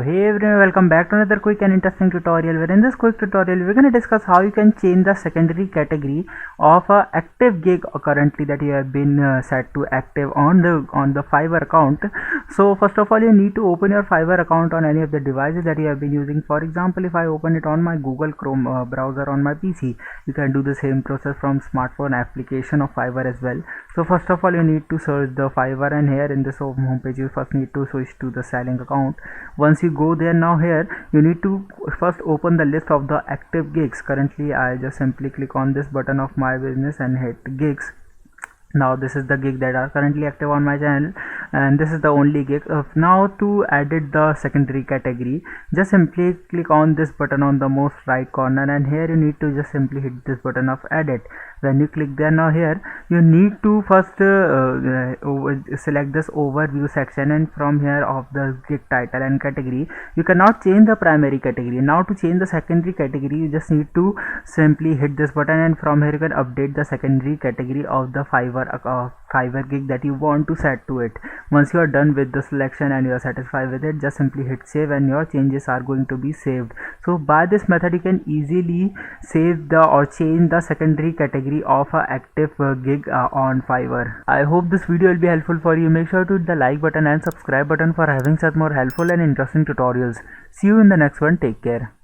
Hey everyone, welcome back to another quick and interesting tutorial, where in this quick tutorial we're going to discuss how you can change the secondary category of a active gig currently that you have been set to active on the Fiverr account. So first of all, you need to open your Fiverr account on any of the devices that you have been using. For example, if I open it on my Google Chrome browser on my PC, you can do the same process from smartphone application of Fiverr as well. So first of all, you need to search the Fiverr, and here in this home page you first need to switch to the selling account. Once you go there, now here you need to first open the list of the active gigs. Currently I just simply click on this button of my business and hit gigs. Now this is the gig that are currently active on my channel, and this is the only gig. Now to edit the secondary category, just simply click on this button on the most right corner, and here you need to just simply hit this button of edit. When you click there, now here you need to first select this overview section, and from here of the gig title and category you cannot change the primary category. Now to change the secondary category, you just need to simply hit this button, and from here you can update the secondary category of the Fiverr gig that you want to set to it. Once you are done with the selection and you are satisfied with it, just simply hit save and your changes are going to be saved. So by this method you can easily save or change the secondary category of a active gig on Fiverr. I hope this video will be helpful for you. Make sure to hit the like button and subscribe button for having such more helpful and interesting tutorials. See you in the next one. Take care.